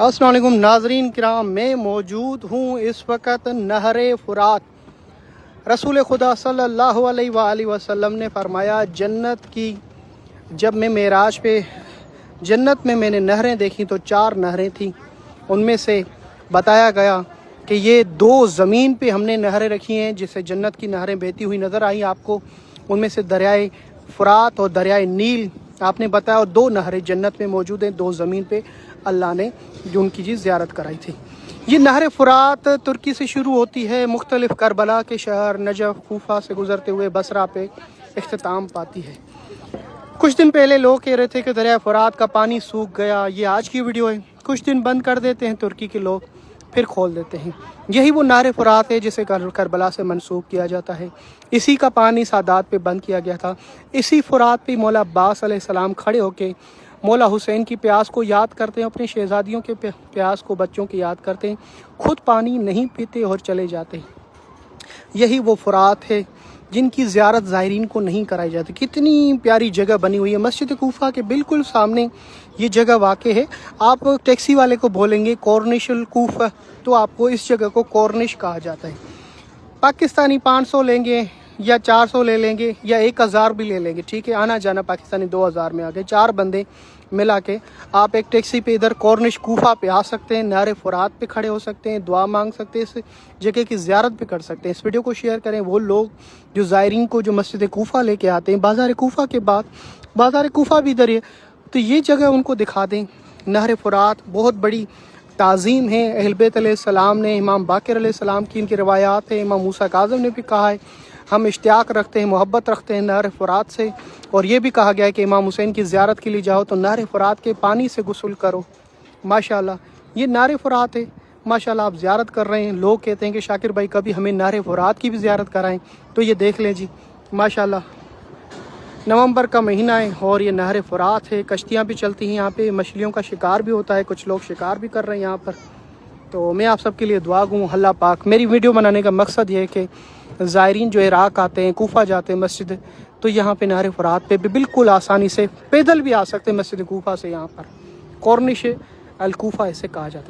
अस्सलाम वालेकुम नाजरीन किराम, मैं मौजूद हूँ इस वक्त नहर फुरात। रसूल खुदा सल्लल्लाहु अलैहि वसल्लम ने फरमाया, जन्नत की जब मैं मेराज पे जन्नत में मैंने नहरें देखी तो 4 नहरें थीं। उनमें से बताया गया कि ये 2 ज़मीन पे हमने नहरें रखी हैं जिससे जन्नत की नहरें बहती हुई नज़र आई आपको। उनमें से दरियाए फुरात और दरियाए नील आपने बताया, और 2 नहरें जन्नत में मौजूद हैं, 2 ज़मीन पे अल्लाह ने जो उनकी जी ज़ियारत कराई थी। ये नहर फुरात तुर्की से शुरू होती है, मुख्तलिफ करबला के शहर नजफ़ कूफा से गुज़रते हुए बसरा पे इख्तिताम पाती है। कुछ दिन पहले लोग कह रहे थे कि दरिया फुरात का पानी सूख गया। ये आज की वीडियो है। कुछ दिन बंद कर देते हैं तुर्की के लोग, फिर खोल देते हैं। यही वो नहर फुरात है जिसे करबला से मंसूब किया जाता है। इसी का पानी सादात पे बंद किया गया था। इसी फुरात पे मौला अब्बास अलैहिस्सलाम खड़े होके मौला हुसैन की प्यास को याद करते हैं, अपने शहजादियों के प्यास को, बच्चों की याद करते हैं, खुद पानी नहीं पीते और चले जाते हैं। यही वो फुरात है जिनकी ज़ियारत ज़ायरीन को नहीं कराई जाती। कितनी प्यारी जगह बनी हुई है। मस्जिद कूफा के बिल्कुल सामने ये जगह वाक़े है। आप टैक्सी वाले को बोलेंगे कॉर्निशल कूफा, तो आपको इस जगह को कॉर्निश कहा जाता है। पाकिस्तानी 500 लेंगे या 400 ले लेंगे या 1000 भी ले लेंगे, ठीक है। आना जाना पाकिस्तानी 2000 में आ गए। 4 बंदे मिला के आप एक टैक्सी पे इधर कॉर्निश कूफा पे आ सकते हैं, नहर फुरात पे खड़े हो सकते हैं, दुआ मांग सकते हैं, इस जगह की ज़ियारत भी कर सकते हैं। इस वीडियो को शेयर करें। वो लोग जो ज़ायरीन को जो मस्जिद कूफा लेके आते हैं, बाज़ार कूफा के बाद बाज़ार कूफा भी इधर है, तो ये जगह उनको दिखा दें। नहर फुरात बहुत बड़ी ताज़ीम है। अहल बैत अलैहिस्सलाम ने, इमाम बाक़िर अलैहिस्सलाम की इनकी रवायात है। इमाम मूसा काज़िम ने भी कहा है, हम इश्तियाक रखते हैं, मोहब्बत रखते हैं नहर फुरात से। और ये भी कहा गया है कि इमाम हुसैन की ज़ियारत के लिए जाओ तो नहर फुरात के पानी से गुस्ल करो। माशाल्लाह ये नहर फुरात है। माशाल्लाह आप ज़ियारत कर रहे हैं। लोग कहते हैं कि शाकिर भाई कभी हमें नहर फुरात की भी ज़ियारत कराएं, तो ये देख लें जी। माशाल्लाह नवंबर का महीना है और ये नहर फुरात है। कश्तियाँ भी चलती हैं यहाँ पे, मछलियों का शिकार भी होता है, कुछ लोग शिकार भी कर रहे हैं यहाँ पर। तो मैं आप सबके लिए दुआ गूँ अल्लाह पाक। मेरी वीडियो बनाने का मकसद ये है कि ज़ायरीन जो इराक़ आते हैं, कूफा जाते हैं मस्जिद, तो यहाँ पे नहर फुरात पे भी बिल्कुल आसानी से पैदल भी आ सकते हैं मस्जिद कूफा से। यहाँ पर कॉर्निश अल कूफा इसे कहा जाता है।